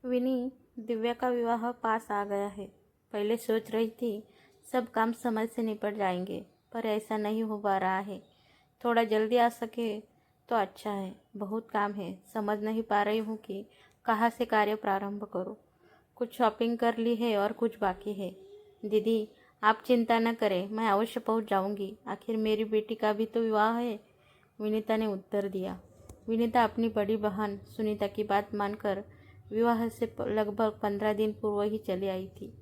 विनी, दिव्या का विवाह पास आ गया है। पहले सोच रही थी सब काम समय से निपट जाएंगे, पर ऐसा नहीं हो पा रहा है। थोड़ा जल्दी आ सके तो अच्छा है। बहुत काम है, समझ नहीं पा रही हूँ कि कहाँ से कार्य प्रारंभ करूँ। कुछ शॉपिंग कर ली है और कुछ बाकी है। दीदी, आप चिंता न करें, मैं अवश्य पहुँच जाऊँगी। आखिर मेरी बेटी का भी तो विवाह है, विनीता ने उत्तर दिया। विनीता अपनी बड़ी बहन सुनीता की बात मानकर विवाह से लगभग 15 दिन पूर्व ही चली आई थी।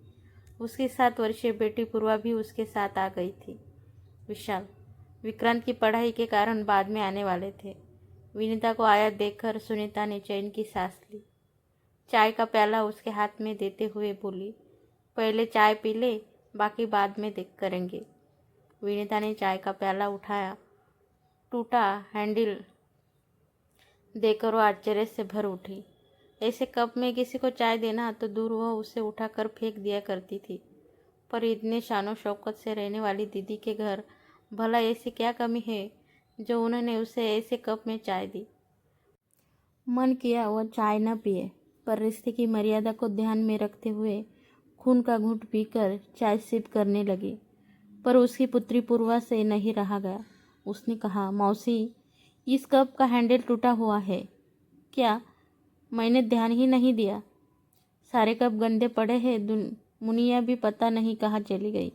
उसकी 7 वर्षीय बेटी पूर्वा भी उसके साथ आ गई थी। विशाल, विक्रांत की पढ़ाई के कारण बाद में आने वाले थे। विनीता को आया देखकर सुनीता ने चैन की सांस ली। चाय का प्याला उसके हाथ में देते हुए बोली, पहले चाय पी ले, बाकी बाद में देख करेंगे। विनीता ने चाय का प्याला उठाया। टूटा हैंडल देकर वो आश्चर्य से भर उठी। ऐसे कप में किसी को चाय देना तो दूर वह उसे उठाकर फेंक दिया करती थी, पर इतने शानो शौकत से रहने वाली दीदी के घर भला ऐसी क्या कमी है जो उन्होंने उसे ऐसे कप में चाय दी। मन किया वह चाय न पिए, पर रिश्ते की मर्यादा को ध्यान में रखते हुए खून का घूंट पीकर चाय सिप करने लगी। पर उसकी पुत्री पूर्वा से नहीं रहा गया। उसने कहा, मौसी, इस कप का हैंडल टूटा हुआ है क्या? मैंने ध्यान ही नहीं दिया। सारे कप गंदे पड़े हैं। मुनिया भी पता नहीं कहाँ चली गई।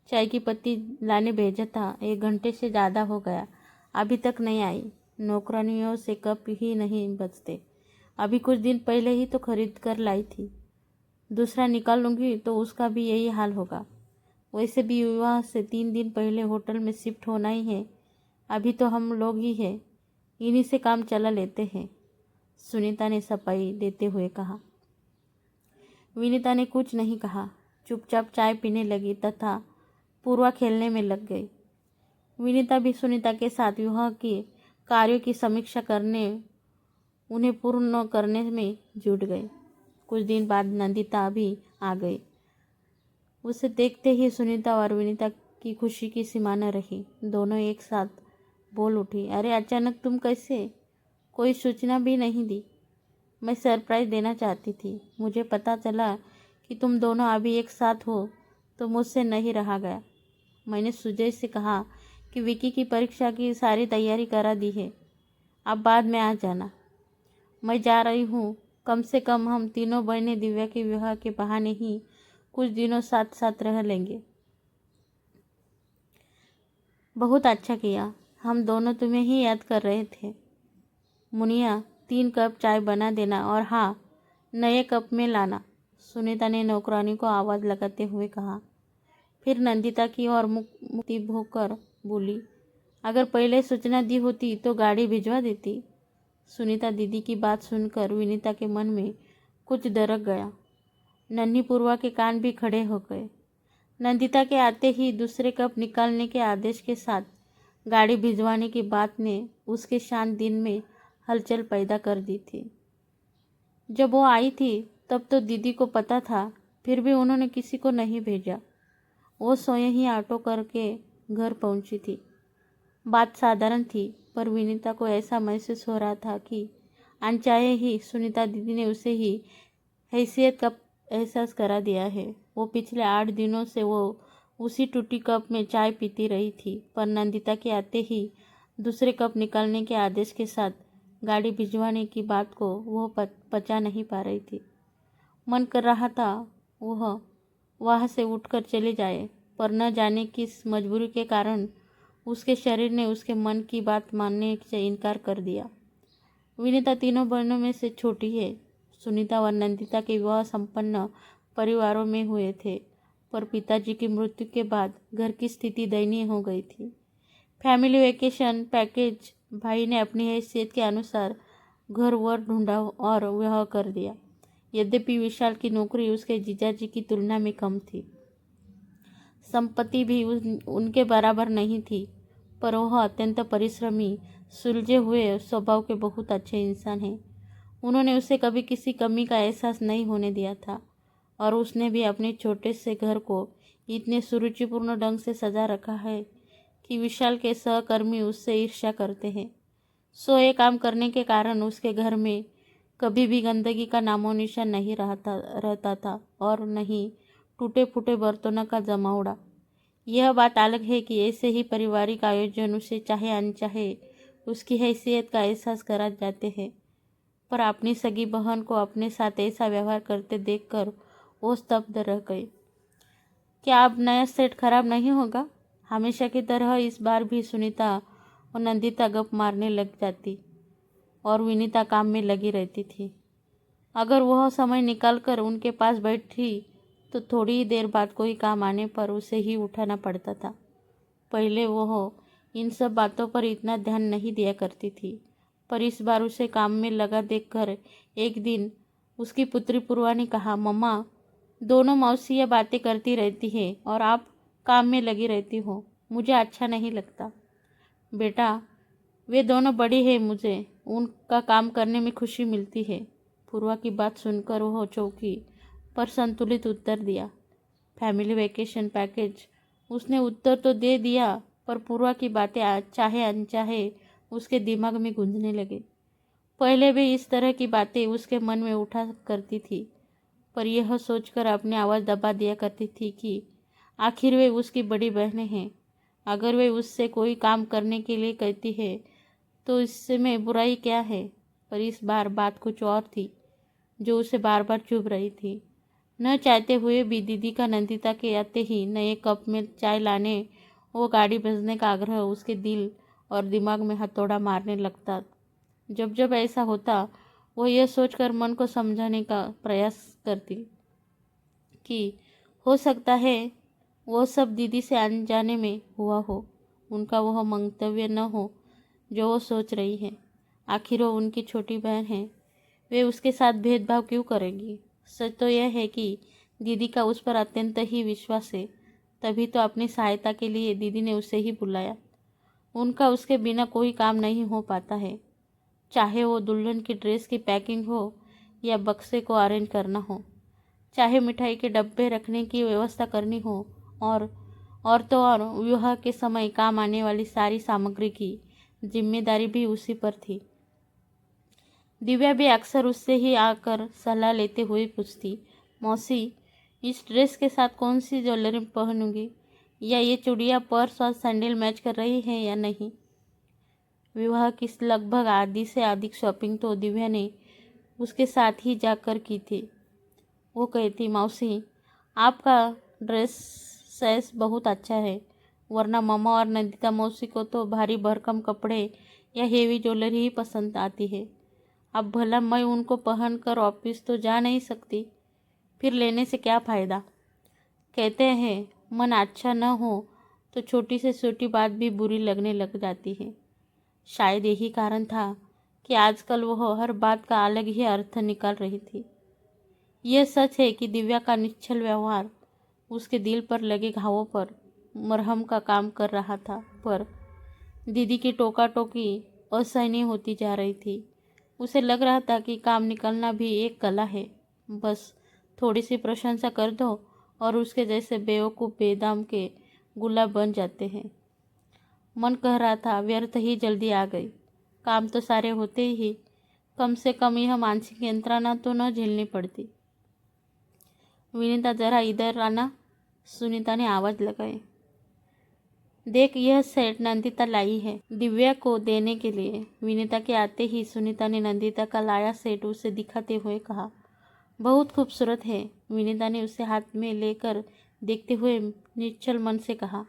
चाय की पत्ती लाने भेजा था, 1 घंटे से ज़्यादा हो गया, अभी तक नहीं आई। नौकरानियों से कप ही नहीं बचते। अभी कुछ दिन पहले ही तो खरीद कर लाई थी। दूसरा निकाल लूँगी तो उसका भी यही हाल होगा। वैसे भी विवाह से 3 दिन पहले होटल में शिफ्ट होना ही है। अभी तो हम लोग ही हैं, इन्हीं से काम चला लेते हैं, सुनीता ने सफाई देते हुए कहा। विनीता ने कुछ नहीं कहा, चुपचाप चाय पीने लगी तथा पूर्वा खेलने में लग गई। विनीता भी सुनीता के साथ विवाह के कार्यों की समीक्षा करने, उन्हें पूर्ण करने में जुट गई। कुछ दिन बाद नंदिता भी आ गई। उसे देखते ही सुनीता और विनीता की खुशी की सीमा न रही। दोनों एक साथ बोल उठी, अरे अचानक तुम कैसे? कोई सूचना भी नहीं दी। मैं सरप्राइज़ देना चाहती थी। मुझे पता चला कि तुम दोनों अभी एक साथ हो तो मुझसे नहीं रहा गया। मैंने सुजय से कहा कि विकी की परीक्षा की सारी तैयारी करा दी है, अब बाद में आ जाना। मैं जा रही हूँ। कम से कम हम तीनों बहनें दिव्या के विवाह के बहाने ही कुछ दिनों साथ साथ रह लेंगे। बहुत अच्छा किया, हम दोनों तुम्हें ही याद कर रहे थे। मुनिया, 3 कप चाय बना देना और हाँ, नए कप में लाना, सुनीता ने नौकरानी को आवाज़ लगाते हुए कहा। फिर नंदिता की ओर मुक्ति होकर बोली, अगर पहले सूचना दी होती तो गाड़ी भिजवा देती। सुनीता दीदी की बात सुनकर विनीता के मन में कुछ दरक गया। नन्ही पूर्वा के कान भी खड़े हो गए। नंदिता के आते ही दूसरे कप निकालने के आदेश के साथ गाड़ी भिजवाने की बात ने उसके शांत दिन में हलचल पैदा कर दी थी। जब वो आई थी तब तो दीदी को पता था, फिर भी उन्होंने किसी को नहीं भेजा। वो स्वयं ही ऑटो करके घर पहुंची थी। बात साधारण थी, पर विनीता को ऐसा महसूस हो रहा था कि अनचाहे ही सुनीता दीदी ने उसे ही हैसियत का एहसास करा दिया है। वो पिछले 8 दिनों से वो उसी टूटी कप में चाय पीती रही थी, पर नंदिता के आते ही दूसरे कप निकालने के आदेश के साथ गाड़ी भिजवाने की बात को वो पचा नहीं पा रही थी। मन कर रहा था वह वहाँ से उठकर चले जाए, पर न जाने किस मजबूरी के कारण उसके शरीर ने उसके मन की बात मानने से इनकार कर दिया। विनीता तीनों बहनों में से छोटी है। सुनीता और नंदिता के विवाह संपन्न परिवारों में हुए थे, पर पिताजी की मृत्यु के बाद घर की स्थिति दयनीय हो गई थी। फैमिली वेकेशन पैकेज भाई ने अपनी हैसियत के अनुसार घर वर ढूंढा और विवाह कर दिया। यद्यपि विशाल की नौकरी उसके जीजाजी की तुलना में कम थी, संपत्ति भी उनके बराबर नहीं थी, पर वह अत्यंत परिश्रमी, सुलझे हुए स्वभाव के बहुत अच्छे इंसान हैं। उन्होंने उसे कभी किसी कमी का एहसास नहीं होने दिया था, और उसने भी अपने छोटे से घर को इतने सुरुचिपूर्ण ढंग से सजा रखा है कि विशाल के सहकर्मी उससे ईर्ष्या करते हैं। सो ये काम करने के कारण उसके घर में कभी भी गंदगी का नामो निशान नहीं रहता था और नहीं टूटे फूटे बर्तनों का जमावड़ा। यह बात अलग है कि ऐसे ही पारिवारिक आयोजन उसे चाहे अनचाहे उसकी हैसियत का एहसास करा जाते हैं, पर अपनी सगी बहन को अपने साथ ऐसा व्यवहार करते देखकर वो स्तब्ध रह गई। क्या अब नया सेट खराब नहीं होगा? हमेशा की तरह इस बार भी सुनीता और नंदिता गप मारने लग जाती और विनीता काम में लगी रहती थी। अगर वह समय निकालकर उनके पास बैठी तो थोड़ी ही देर बाद कोई काम आने पर उसे ही उठाना पड़ता था। पहले वह इन सब बातों पर इतना ध्यान नहीं दिया करती थी, पर इस बार उसे काम में लगा देखकर एक दिन उसकी पुत्री पूर्वा ने कहा, मम्मा, दोनों मौसियाँ बातें करती रहती है और आप काम में लगी रहती हो, मुझे अच्छा नहीं लगता। बेटा, वे दोनों बड़ी है, मुझे उनका काम करने में खुशी मिलती है। पूर्वा की बात सुनकर वह चौंकी पर संतुलित उत्तर दिया। फैमिली वेकेशन पैकेज, उसने उत्तर तो दे दिया, पर पूर्वा की बातें चाहे अनचाहे उसके दिमाग में गूंजने लगे। पहले भी इस तरह की बातें उसके मन में उठा करती थी, पर यह सोचकर अपनी आवाज़ दबा दिया करती थी कि आखिर वे उसकी बड़ी बहनें हैं। अगर वे उससे कोई काम करने के लिए कहती है तो इसमें बुराई क्या है। पर इस बार बात कुछ और थी जो उसे बार बार चुभ रही थी। न चाहते हुए भी दीदी का नंदिता के आते ही नए कप में चाय लाने वो गाड़ी भेजने का आग्रह उसके दिल और दिमाग में हथौड़ा मारने लगता। जब जब ऐसा होता वो यह सोचकर मन को समझाने का प्रयास करती कि हो सकता है वो सब दीदी से अनजाने में हुआ हो, उनका वह मंतव्य न हो जो वो सोच रही है। आखिर वो उनकी छोटी बहन है, वे उसके साथ भेदभाव क्यों करेंगी। सच तो यह है कि दीदी का उस पर अत्यंत ही विश्वास है, तभी तो अपनी सहायता के लिए दीदी ने उसे ही बुलाया। उनका उसके बिना कोई काम नहीं हो पाता है, चाहे वो दुल्हन की ड्रेस की पैकिंग हो या बक्से को अरेंज करना हो, चाहे मिठाई के डब्बे रखने की व्यवस्था करनी हो, और तो और विवाह के समय काम आने वाली सारी सामग्री की जिम्मेदारी भी उसी पर थी। दिव्या भी अक्सर उससे ही आकर सलाह लेते हुए पूछती, मौसी, इस ड्रेस के साथ कौन सी ज्वेलरी पहनूंगी, या ये चूड़ियाँ, पर्स और सैंडल मैच कर रही है या नहीं। विवाह की लगभग आधी से अधिक शॉपिंग तो दिव्या ने उसके साथ ही जाकर की थी। वो कहती, मौसी, आपका ड्रेस सेंस बहुत अच्छा है, वरना मम्मा और नंदिता मौसी को तो भारी भरकम कपड़े या हेवी ज्वेलरी ही पसंद आती है। अब भला मैं उनको पहनकर ऑफिस तो जा नहीं सकती, फिर लेने से क्या फ़ायदा। कहते हैं मन अच्छा न हो तो छोटी से छोटी बात भी बुरी लगने लग जाती है। शायद यही कारण था कि आजकल वह हर बात का अलग ही अर्थ निकाल रही थी। यह सच है कि दिव्या का निश्चल व्यवहार उसके दिल पर लगे घावों पर मरहम का काम कर रहा था, पर दीदी की टोका टोकी असहनीय होती जा रही थी। उसे लग रहा था कि काम निकलना भी एक कला है, बस थोड़ी सी प्रशंसा कर दो और उसके जैसे बेवकूफ़ बेदाम के गुलाब बन जाते हैं। मन कह रहा था व्यर्थ ही जल्दी आ गई, काम तो सारे होते ही, कम से कम यह मानसिक यंत्रणा तो न झेलनी पड़ती। विनीता, जरा इधर आना, सुनीता ने आवाज़ लगाई। देख, यह सेट नंदिता लाई है दिव्या को देने के लिए। विनीता के आते ही सुनीता ने नंदिता का लाया सेट उसे दिखाते हुए कहा, बहुत खूबसूरत है। विनीता ने उसे हाथ में लेकर देखते हुए निश्चल मन से कहा,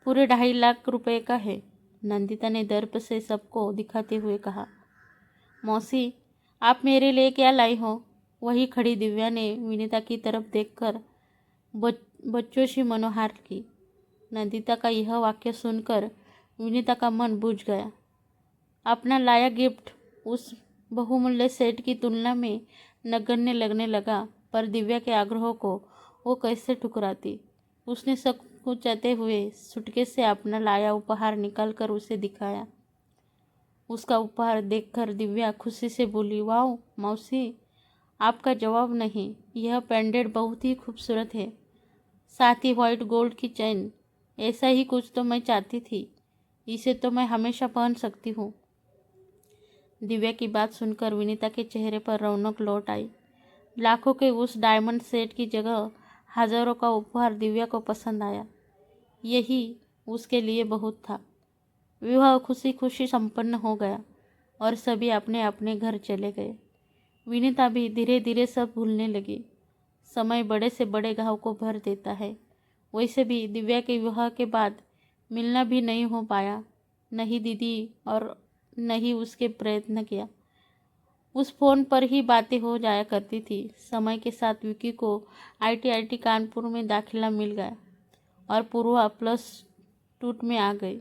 पूरे 2.5 लाख रुपए का है। नंदिता ने दर्प से सबको दिखाते हुए कहा, मौसी, आप मेरे लिए क्या लाई हो। वही खड़ी दिव्या ने विनीता की तरफ देखकर बच्चों सी मनोहार की। नंदिता का यह वाक्य सुनकर विनीता का मन बुझ गया। अपना लाया गिफ्ट उस बहुमूल्य सेट की तुलना में नगण्य लगने लगा, पर दिव्या के आग्रहों को वो कैसे ठुकराती। उसने संकुचाते हुए सूटकेस से अपना लाया उपहार निकालकर उसे दिखाया। उसका उपहार देखकर दिव्या खुशी से बोली, वाह मौसी, आपका जवाब नहीं, यह पेंडेंट बहुत ही खूबसूरत है, साथ ही व्हाइट गोल्ड की चेन। ऐसा ही कुछ तो मैं चाहती थी, इसे तो मैं हमेशा पहन सकती हूँ। दिव्या की बात सुनकर विनीता के चेहरे पर रौनक लौट आई। लाखों के उस डायमंड सेट की जगह हजारों का उपहार दिव्या को पसंद आया। यही उसके लिए बहुत था। विवाह खुशी खुशी संपन्न हो गया और सभी अपने अपने घर चले गए। विनीता भी धीरे धीरे सब भूलने लगी। समय बड़े से बड़े घाव को भर देता है। वैसे भी दिव्या के विवाह के बाद मिलना भी नहीं हो पाया, नहीं दीदी और न ही उसके प्रयत्न किया। उस फोन पर ही बातें हो जाया करती थी। समय के साथ विकी को आईआईटी कानपुर में दाखिला मिल गया और पूर्वा +2 में आ गई।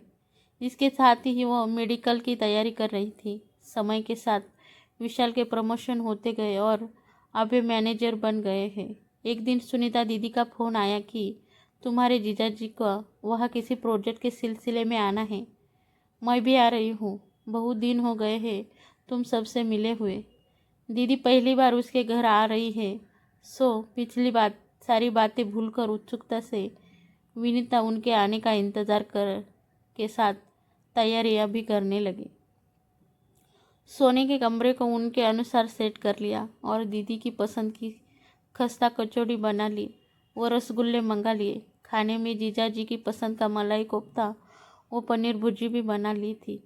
इसके साथ ही वो मेडिकल की तैयारी कर रही थी। समय के साथ विशाल के प्रमोशन होते गए और अब वे मैनेजर बन गए हैं। एक दिन सुनीता दीदी का फ़ोन आया कि तुम्हारे जीजाजी को वहाँ किसी प्रोजेक्ट के सिलसिले में आना है। मैं भी आ रही हूँ, बहुत दिन हो गए हैं तुम सबसे मिले हुए। दीदी पहली बार उसके घर आ रही है, सो पिछली बात सारी बातें भूलकर उत्सुकता से विनीता उनके आने का इंतज़ार कर के साथ तैयारियां भी करने लगी। सोने के कमरे को उनके अनुसार सेट कर लिया और दीदी की पसंद की खस्ता कचौड़ी बना ली। वो रसगुल्ले मंगा लिए। खाने में जीजाजी की पसंद का मलाई कोफ्ता वो पनीर भुर्जी भी बना ली थी।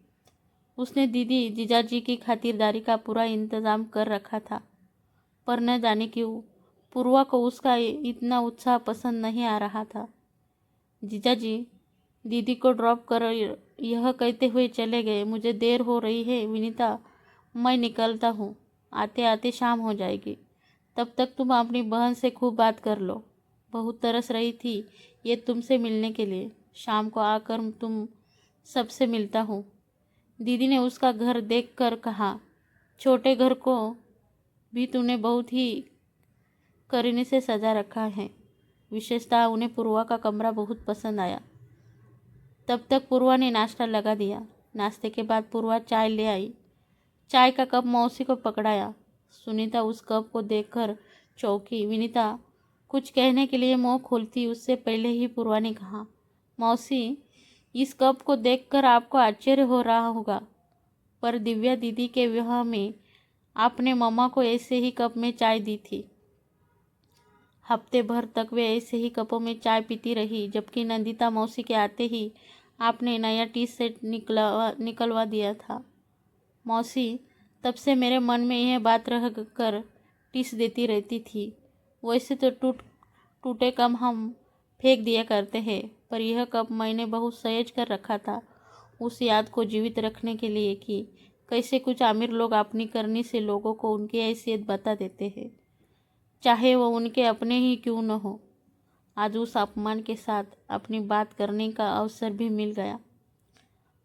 उसने दीदी जीजाजी की खातिरदारी का पूरा इंतज़ाम कर रखा था। पर न जाने क्यों पूर्वा को उसका इतना उत्साह पसंद नहीं आ रहा था। जीजाजी दीदी को ड्रॉप कर यह कहते हुए चले गए, मुझे देर हो रही है विनीता, मैं निकलता हूँ, आते आते शाम हो जाएगी। तब तक तुम अपनी बहन से खूब बात कर लो। बहुत तरस रही थी ये तुमसे मिलने के लिए। शाम को आकर तुम सबसे मिलता हूँ। दीदी ने उसका घर देखकर कहा, छोटे घर को भी तूने बहुत ही करीने से सजा रखा है। विशेषतः उन्हें पूर्वा का कमरा बहुत पसंद आया। तब तक पूर्वा ने नाश्ता लगा दिया। नाश्ते के बाद पूर्वा चाय ले आई। चाय का कप मौसी को पकड़ाया। सुनीता उस कप को देखकर चौंकी। विनीता कुछ कहने के लिए मुंह खोलती उससे पहले ही पूर्वा ने कहा, मौसी इस कप को देखकर आपको आश्चर्य हो रहा होगा, पर दिव्या दीदी के विवाह में आपने मम्मा को ऐसे ही कप में चाय दी थी। हफ्ते भर तक वे ऐसे ही कपों में चाय पीती रही, जबकि नंदिता मौसी के आते ही आपने नया टी सेट निकलवा दिया था। मौसी तब से मेरे मन में यह बात रह कर टिस देती रहती थी। वैसे तो टूटे कप हम फेंक दिया करते हैं, पर यह कप मैंने बहुत सहेज कर रखा था उस याद को जीवित रखने के लिए कि कैसे कुछ अमीर लोग अपनी करनी से लोगों को उनकी हैसियत बता देते हैं, चाहे वो उनके अपने ही क्यों न हो। आज उस अपमान के साथ अपनी बात करने का अवसर भी मिल गया।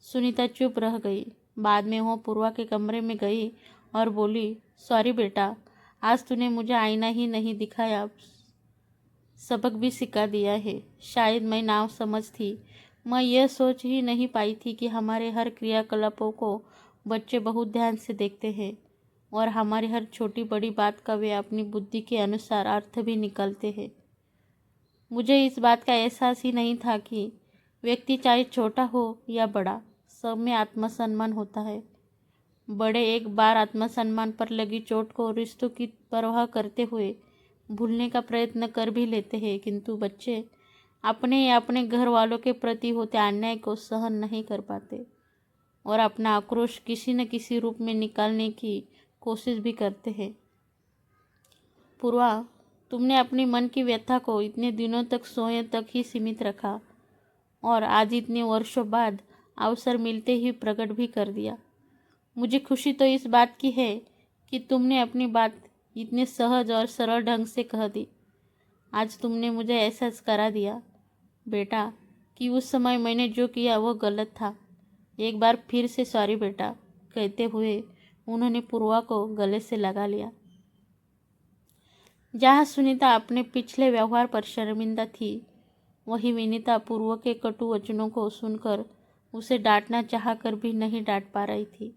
सुनीता चुप रह गई। बाद में वो पूर्वा के कमरे में गई और बोली, सॉरी बेटा, आज तूने मुझे आईना ही नहीं दिखाया, सबक भी सिखा दिया है। शायद मैं नासमझ थी। मैं यह सोच ही नहीं पाई थी कि हमारे हर क्रियाकलापों को बच्चे बहुत ध्यान से देखते हैं और हमारी हर छोटी बड़ी बात का वे अपनी बुद्धि के अनुसार अर्थ भी निकालते हैं। मुझे इस बात का एहसास ही नहीं था कि व्यक्ति चाहे छोटा हो या बड़ा, सब में आत्मसम्मान होता है। बड़े एक बार आत्मसम्मान पर लगी चोट को रिश्तों की परवाह करते हुए भूलने का प्रयत्न कर भी लेते हैं, किंतु बच्चे अपने या अपने घर वालों के प्रति होते अन्याय को सहन नहीं कर पाते और अपना आक्रोश किसी न किसी रूप में निकालने की कोशिश भी करते हैं। पूर्वा, तुमने अपनी मन की व्यथा को इतने दिनों तक सोए तक ही सीमित रखा और आज इतने वर्षों बाद अवसर मिलते ही प्रकट भी कर दिया। मुझे खुशी तो इस बात की है कि तुमने अपनी बात इतने सहज और सरल ढंग से कह दी। आज तुमने मुझे एहसास करा दिया बेटा कि उस समय मैंने जो किया वो गलत था। एक बार फिर से सॉरी बेटा, कहते हुए उन्होंने पूर्वा को गले से लगा लिया। जहाँ सुनीता अपने पिछले व्यवहार पर शर्मिंदा थी, वहीं विनीता पूर्व के कटु वचनों को सुनकर उसे डांटना चाहकर भी नहीं डांट पा रही थी।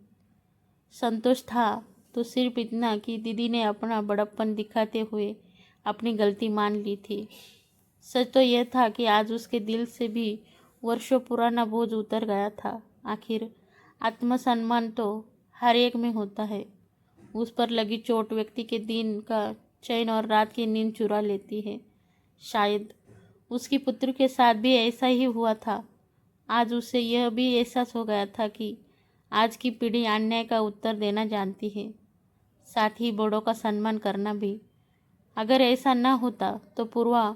संतोष था तो सिर्फ इतना कि दीदी ने अपना बड़प्पन दिखाते हुए अपनी गलती मान ली थी। सच तो यह था कि आज उसके दिल से भी वर्षों पुराना बोझ उतर गया था। आखिर आत्मसम्मान तो हर एक में होता है। उस पर लगी चोट व्यक्ति के दिन का चैन और रात की नींद चुरा लेती है। शायद उसकी पुत्र के साथ भी ऐसा ही हुआ था। आज उसे यह भी एहसास हो गया था कि आज की पीढ़ी अन्याय का उत्तर देना जानती है, साथ ही बड़ों का सम्मान करना भी। अगर ऐसा न होता तो पूर्वा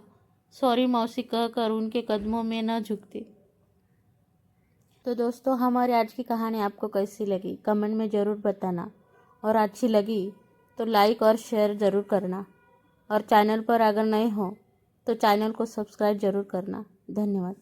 सॉरी मौसी कहकर उनके कदमों में न झुकती। तो दोस्तों, हमारी आज की कहानी आपको कैसी लगी कमेंट में ज़रूर बताना, और अच्छी लगी तो लाइक और शेयर ज़रूर करना, और चैनल पर अगर नए हो तो चैनल को सब्सक्राइब ज़रूर करना। धन्यवाद।